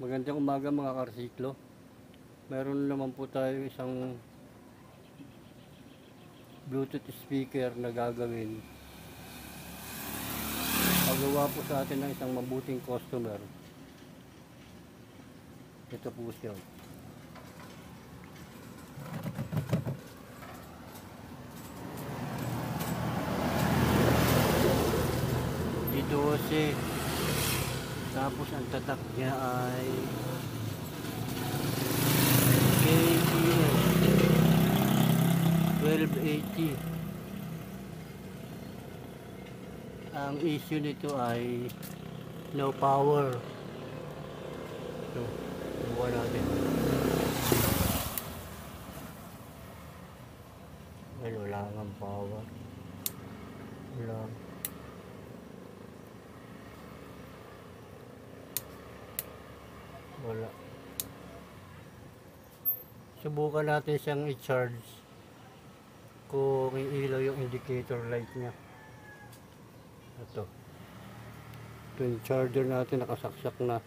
Magandang umaga mga karsiklo. Meron naman po tayo isang Bluetooth speaker na gagawin. Pagawa po sa atin ng isang mabuting customer. Ito po siya. D12. Tapos ang tatak niya ay KES 1280. Ang issue nito ay no power. So, buka natin. Well, wala kang power. Wala. Wala. Subukan natin siyang i-charge kung iilaw yung indicator light niya. Ito yung charger natin, nakasaksak na.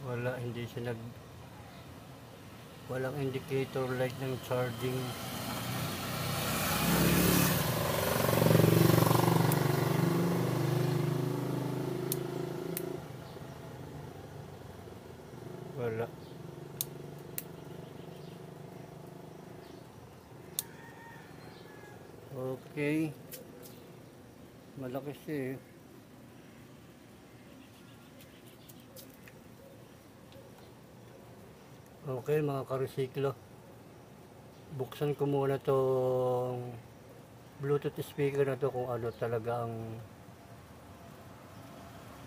Wala, hindi siya walang indicator light ng charging. Wala. Okay. Malaki siya eh. Okay mga karesiklo, buksan ko muna tong Bluetooth speaker na to kung ano talaga ang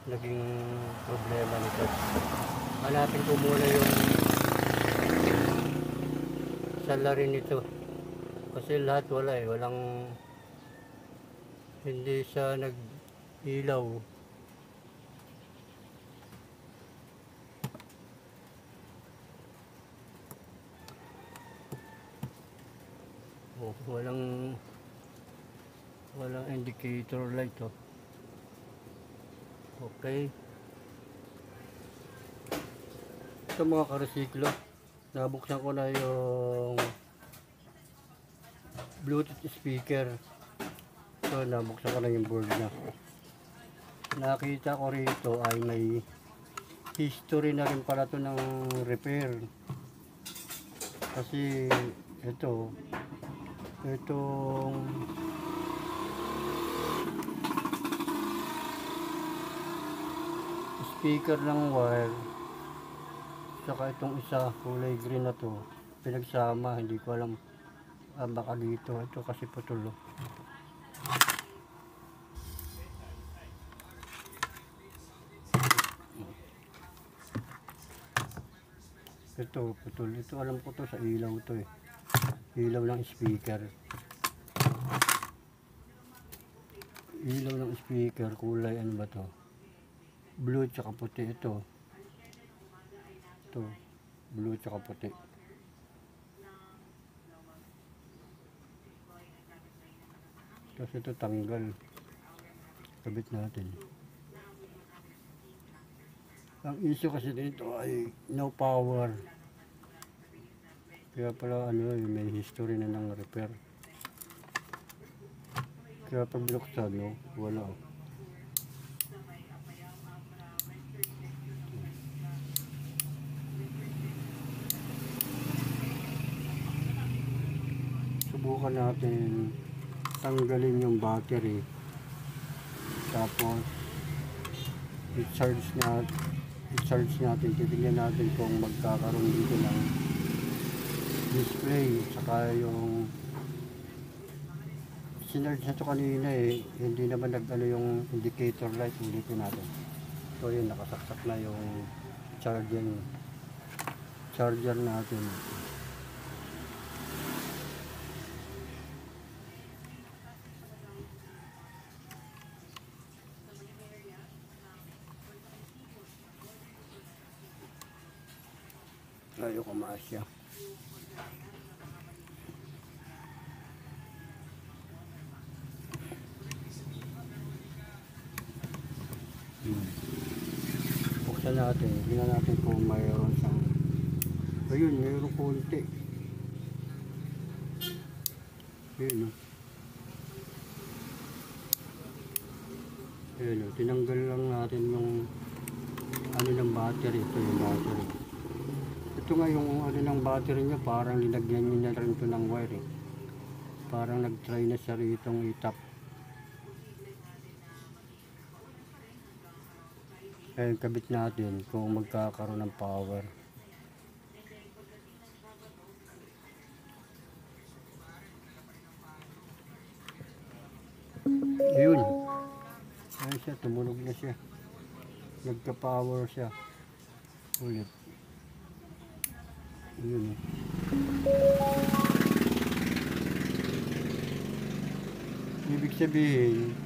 naging problema nito. Hanapin ko muna yung salarin nito kasi lahat wala eh, hindi siya nag-ilaw. Walang indicator light oh. Okay, ito mga karesiklo, nabuksan ko na yung Bluetooth speaker. So nabuksan ko na yung board na. Nakita ko rito ay may history na rin pala to ng repair, kasi itong speaker ng wire saka itong isa kulay green na to pinagsama, hindi ko alam, baka dito ito kasi putol oh. Ito putol, ito alam ko to sa ilaw to eh, ilaw ng speaker. Ilaw ng speaker, kulay ano ba to? Blue tsaka puti ito. Ito, blue tsaka puti. Tapos ito tanggal. Kabit natin. Ang issue kasi dito ay no power. Kaya pala ano, may history na ng repair. Kaya pag binuksan, no, wala. Subukan natin tanggalin yung battery. Tapos i-charge natin. Titignan natin kung magkakaroon dito ng display. Saka yung sinarge na ito kanina eh, hindi naman nag-ano yung indicator light. Ulitin natin. So yun, nakasaksak na yung charger natin. Ayaw kumaas siya. Buksan natin. Tingnan natin kung mayroon siyang... Ayun, mayroon konti. Ayun, oh. Ayun, oh. Tinanggal lang natin yung ano ng battery. Ito yung battery. Ito nga yung ano ng battery niya, parang linagyan niya na rin ito ng wire eh. Parang nag-try na siya ritong itap. Ayun, kabit natin kung magkakaroon ng power. Ayun. Ayun siya, tumunog na siya. Nagka-power siya. Ulit. Ayun eh. Ibig sabihin,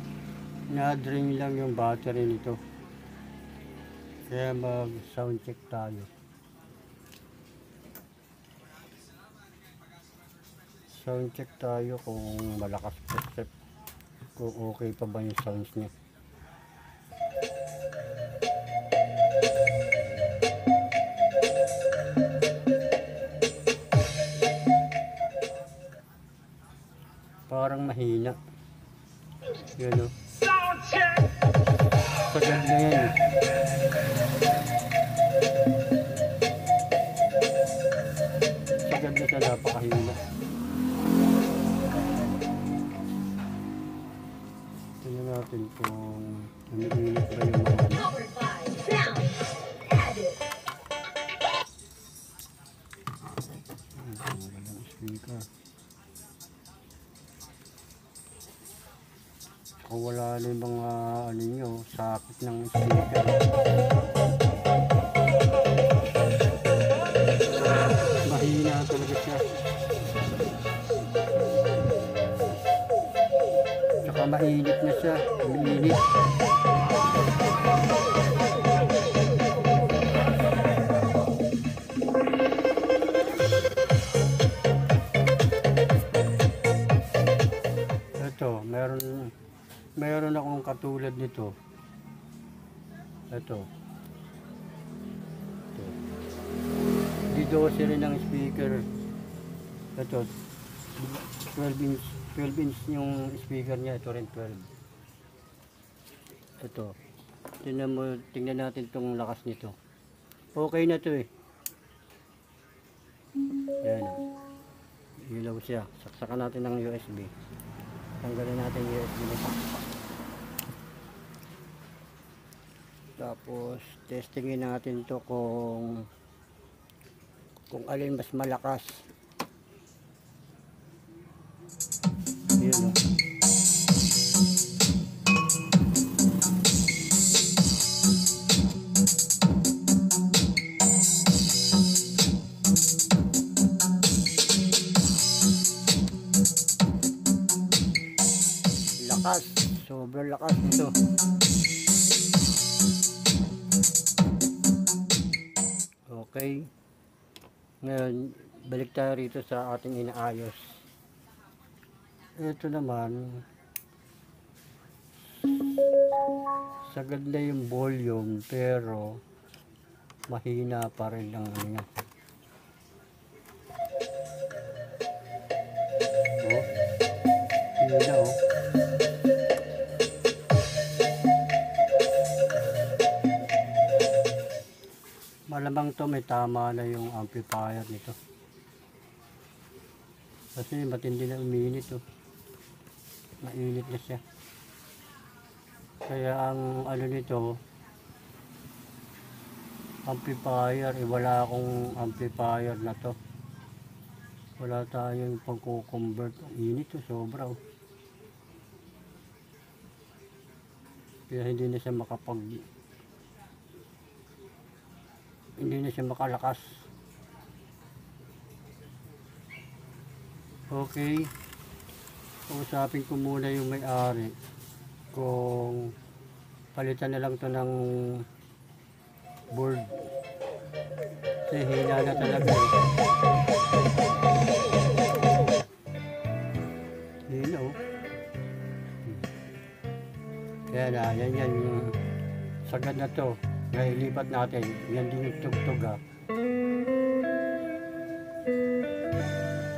na-drain lang yung battery nito. Kaya mag-sound check tayo. Sound check tayo kung malakas pa step. Kung okay pa ba yung sounds niya. Parang mahina. Yan o. Sagad na yan eh. Sagad na siya, napakahina. Tingnan natin kung umiinit ba yung mga speaker. Kung wala na yung mga ano nyo, sakit ng speaker. Mahina talaga siya. Tsaka mainit na siya. Umiinit. Ito, meron akong katulad nito. Ito. D12 rin ang speaker. Ito. 12 inch yung speaker niya. Ito rin 12. Ito. Tingnan natin tong lakas nito. Okay na to eh. Ayan. Ilaw siya. Saksakan natin ng USB. Tanggalin natin yung USB nito. Tapos testingin natin to kung alin mas malakas. Yun o. Lakas, sobrang lakas ito. Okay. Ngayon, balik tayo rito sa ating inaayos. Ito naman, sagad na yung volume pero mahina pa rin ang ano niya. Oh, hina oh. Malamang to may tama na yung amplifier nito. Kasi matindi na uminit oh. Mainit na siya. Kaya ang ano nito, amplifier, wala akong amplifier na to. Wala tayong pagko-convert. Ang init to, sobra oh. Kaya hindi na siya makalakas. Okay. Usapin ko muna yung may-ari kung palitan na lang to ng board. Kasi hina na talaga eh. Hina oh. Kaya na, yan yung sagad na to. Kaya ilipat natin. Yan din yung tugtog ha.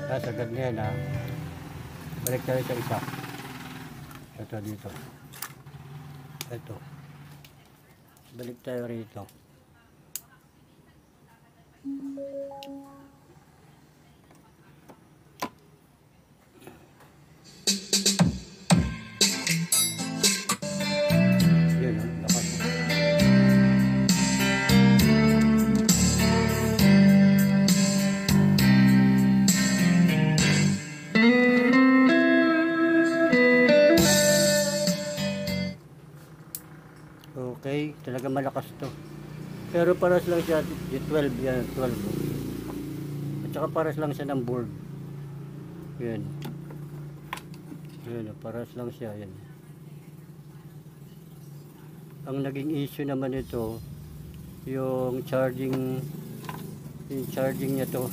Kaya sagad na yan ha. Balik tayo sa isa. Ito dito. Ito. Balik tayo rito. Yun o, lakas. Okay, talaga malakas to. Pero paras lang siya, G12 yan, 12. At saka paras lang siya ng board. Yan. Yan, paras lang siya, yan. Ang naging issue naman ito, yung charging niya to.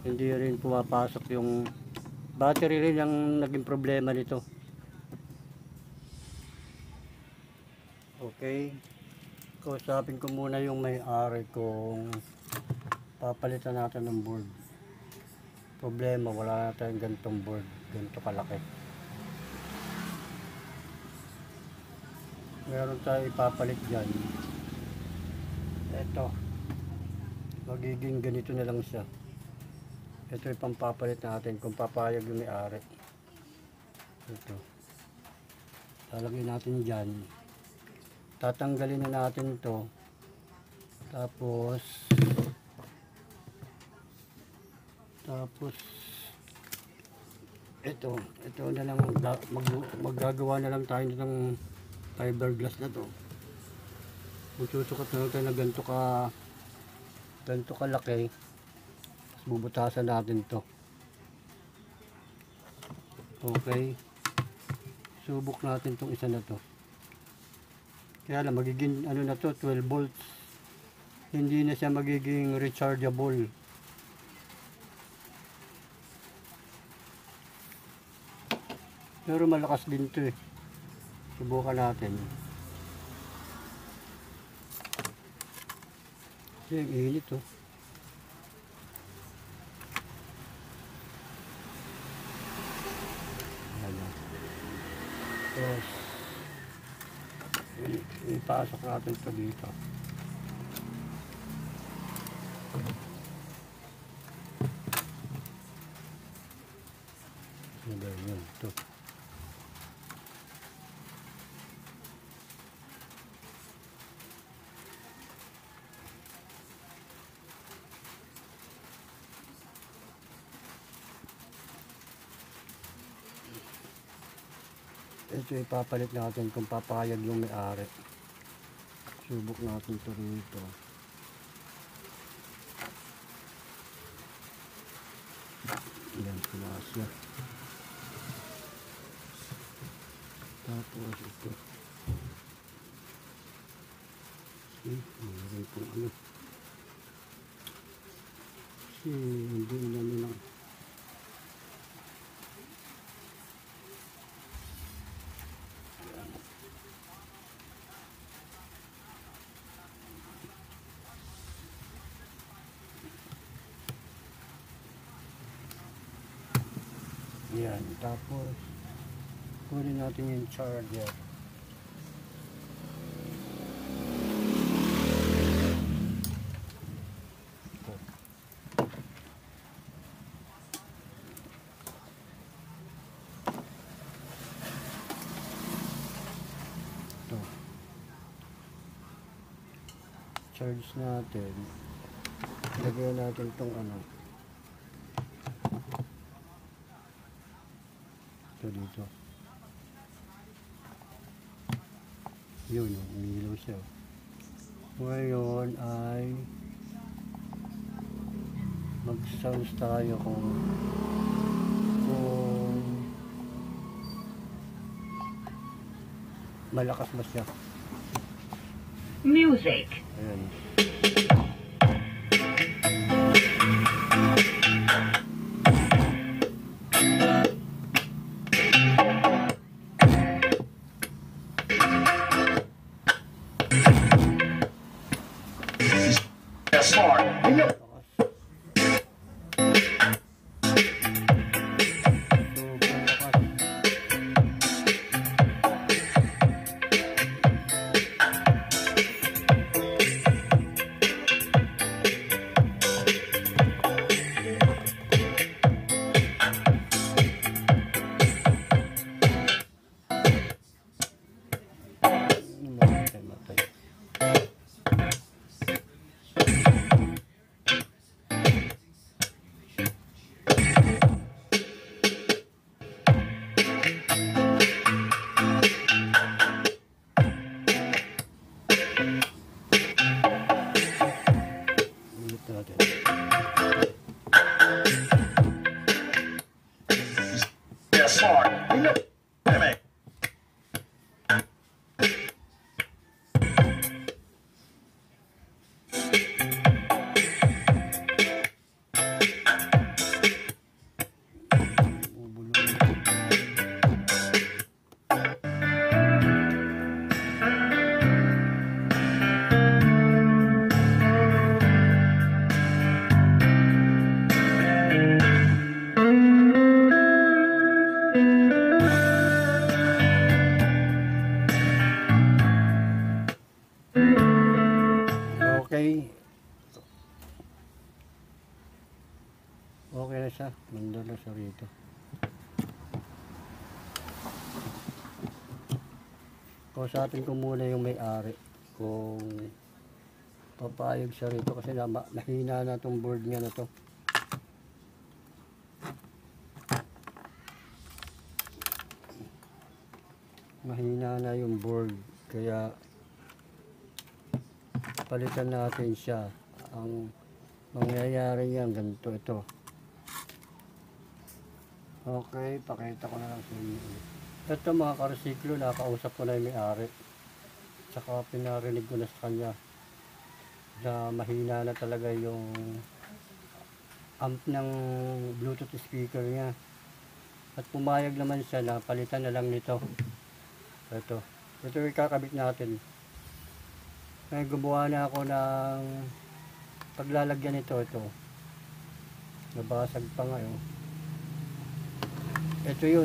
Hindi rin pumapasok yung battery rin ang naging problema nito. Okay, kausapin ko muna yung may-ari kung papalitan natin ng board. Problema, wala na tayong ganitong board, ganito kalaki. Meron tayo ipapalit dyan. Ito, magiging ganito na lang siya. Ito yung pampapalit natin kung papayag yung may-ari. Ito, lalagyan natin dyan. Tatanggalin na natin ito. Tapos ito na lang, maggagawa na lang tayo ng fiberglass na to. Magsusukat na lang tayo na ganito kalaki. Bubutasan natin to. Okay, subok natin tong isa na to. Kaya lang magiging ano na to, 12 volts. Hindi na siya magiging rechargeable. Pero malakas din to eh. Subukan natin. Kasi ang init oh. Ayan. Tapos ipasok natin ito dito. Yun, ito. Ito ipapalit natin kung papayag yung may-ari. Subok natin ito rito. Yan, pinasya. Tapos ito. Mayroon pong ano. Kasi hindi na nilang. Yan, tapos kunin natin yung charger. Ito. Charge natin. Lagyan natin itong ano. Dito. Yun, umilaw siya. Ngayon ay mag-sounds tayo kung malakas ba siya. Music. Ayan. Smart. Lakas. Sobrang lakas. Matay, matay. Ulit natin. Yeah, smart. Gimmick. Bubulong. Okay. Okay na siya. Mandala siya rito. Kausapin ko muna yung may-ari kung papayag siya rito kasi mahina na tong board niya na to. Mahina na yung board kaya palitan natin siya. Ang mangyayari yan ganito ito. Okay, pakita ko na lang sa inyo. Ito mga karsiklo, nakausap ko na yung may-ari. Tsaka pinarinig ko na sa kanya na mahina na talaga yung amp ng Bluetooth speaker niya. At pumayag naman siya na palitan na lang nito. Ito yung kakabit natin. Ngayon gumawa na ako ng paglalagyan nito. Nabasag pa nga yun. Ito yun,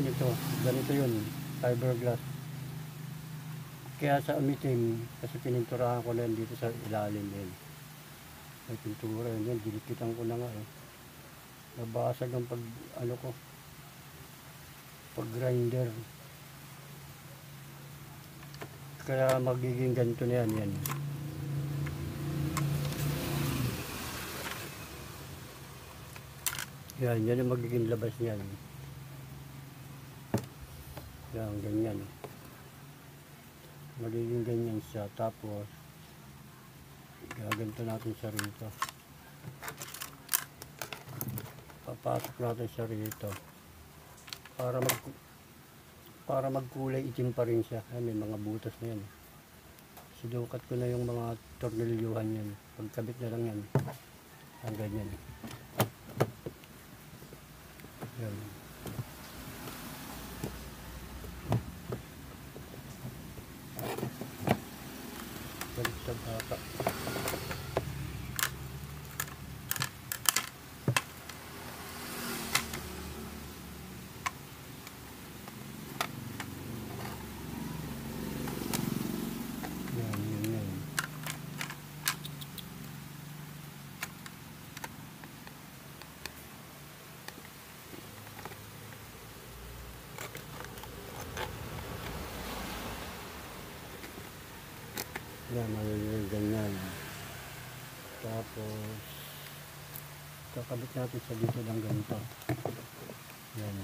ganito yun, fiberglass. Kaya sa umitim, kasi pininturahan ko na yun dito sa ilalim yun. May pintura yun, dinikitan ko na nga eh. Nabasag ang pag grinder. Kaya magiging ganito na yan. Yan yung magiging labas niyan. Yan, ganyan. Magiging ganyan siya. Tapos, gaganto natin siya rito. Papasok natin siya rito. Para magkulay itim pa rin siya. Ay, may mga butas na yan. Sinukat ko na yung mga tornilyuhan yan. Pagkabit na lang yan. Ang ganyan. Yan. Balik sa bata. Yan. Yan, magiging ganyan. Tapos, kakabit natin sa dito ng ganito. Yan.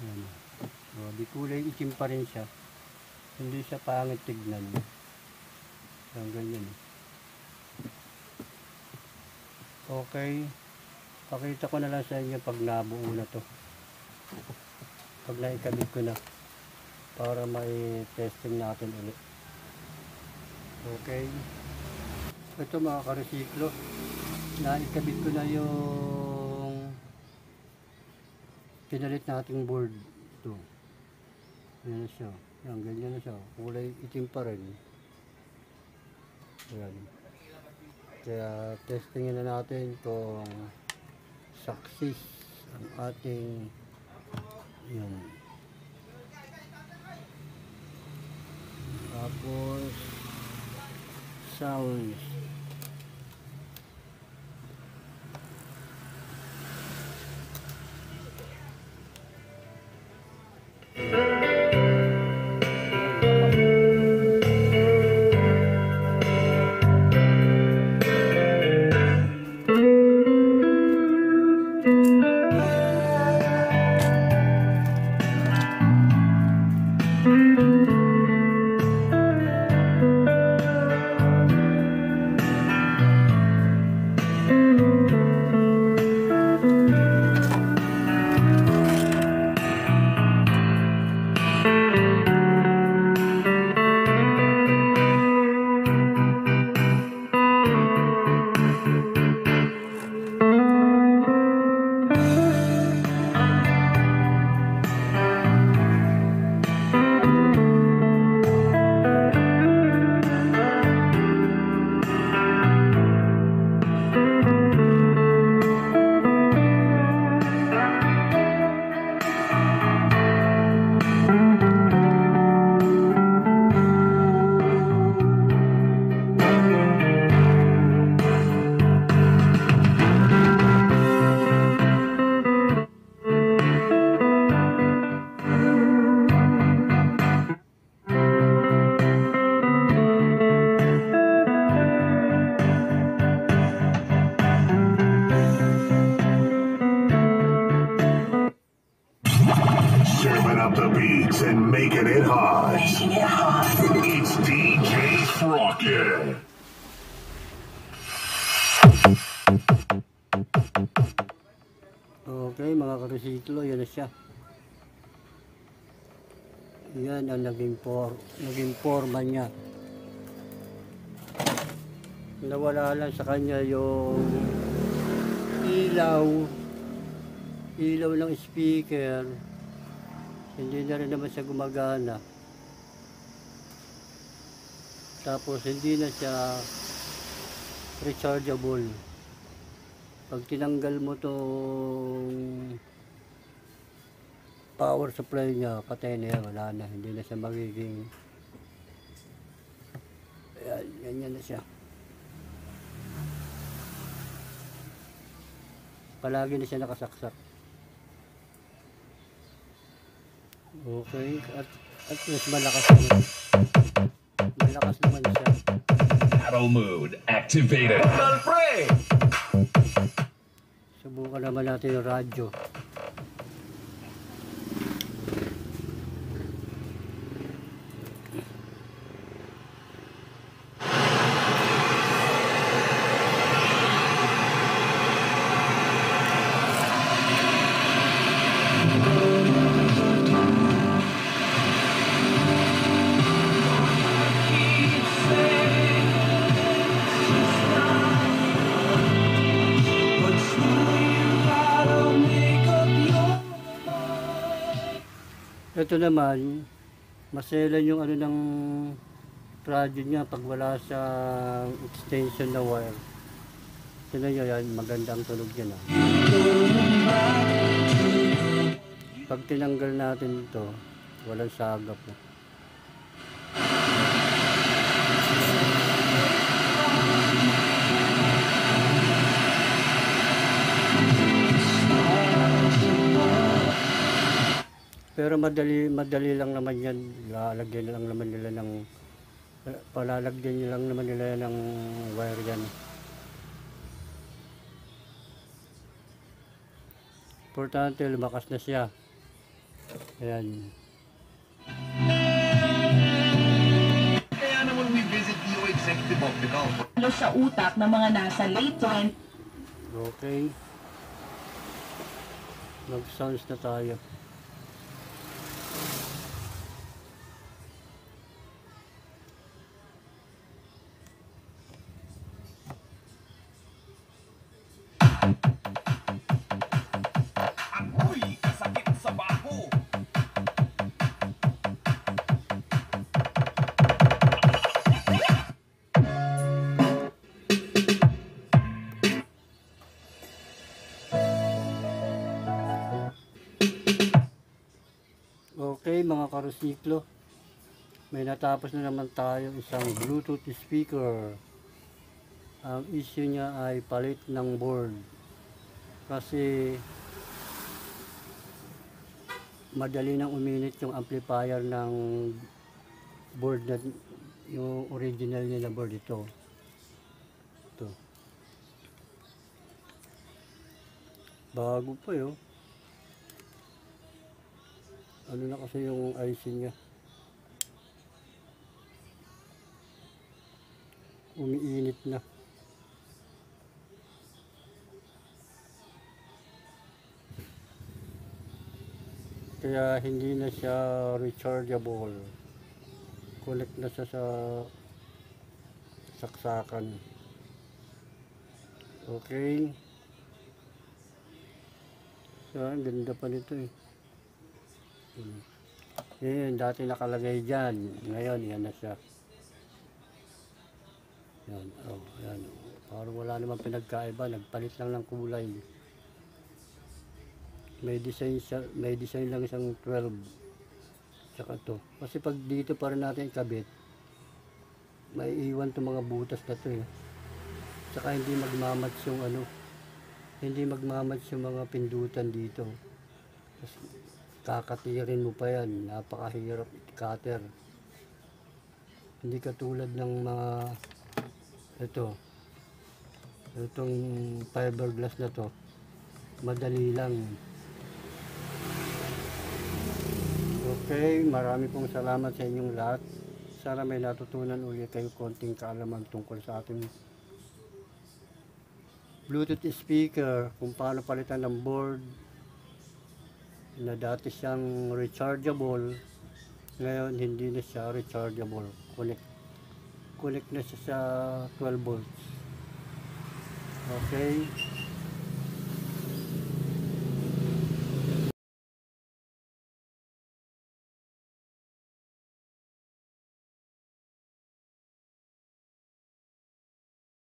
Yan. So, di kulay itim pa rin siya. Hindi siya pangit tignan. Yan, ganyan. Okay. Pakita ko na lang sa inyo pag nabuo na to. Pag naikabit ko na. Para may testing natin ulit. Okay. Ito mga karesiklo, naikabit ko na yung pinalit nating board. Ito. Yan na siya. Yan, ganyan na siya. Kulay itim pa rin. Ayan. Kaya testingin na natin kung success ang ating yan. Tapos sounds. Serving up the beats and making it hot. It's DJ Crockett. Okay mga karesiklo, yan na siya. Yan ang naging forma niya. Nawala lang sa kanya yung ilaw ng speaker. Hindi na rin naman siya gumagana. Tapos hindi na siya rechargeable. Pag tinanggal mo tong power supply niya, patay na yan, wala na, hindi na siya magiging, ayan, ganyan na siya. Palagi na siya nakasaksak. Okay, at least malakas naman siya. Battle mode activated. Subukan naman natin yung radyo. Ito naman, maselan yung ano ng radyo niya pag wala sa extension na wire. Tignan nyo yan, magandang tunog yan. Pag tinanggal natin ito, walang sagap. Pero madali lang naman yan. Lalagyan lang naman nila ng palalagyan lang naman nila ng wire yan. Importante, lumakas na siya. Ayan. Kaya naman we visit the executive of the Gulf. Sa utak ng mga nasa late 20s. Okay. Mag-sounds na tayo. Okay mga karusiklo, may natapos na naman tayo isang Bluetooth speaker. Ang issue niya ay palit ng board kasi madali nang uminit yung amplifier ng board na yung original niya na board. Ito bago pa yun. Ano na kasi yung IC niya, umiinit na. Kaya hindi na siya rechargeable. Connect na siya sa saksakan. Okay. So, ang ganda pa nito eh. Yan, dati nakalagay dyan. Ngayon, yan na siya. Yan, oh, yan. Parang wala naman pinagkaiba. Nagpalit lang ng kulay. May design lang isang 12. Tsaka to. Kasi pag dito pa rin natin ikabit, may iwan to mga butas na to eh. Tsaka hindi magmamatch yung ano, hindi magmamatch yung mga pindutan dito. Kasi kakatirin mo pa yan, napakahirap cutter. Hindi katulad ng mga itong fiberglass na to, madali lang. Okay, marami pong salamat sa inyong lahat. Sana may natutunan ulit kayo konting kaalaman tungkol sa ating Bluetooth speaker, kung paano palitan ng board na dati siyang rechargeable, ngayon hindi na siya rechargeable. Connect na siya sa 12 volts. Okay.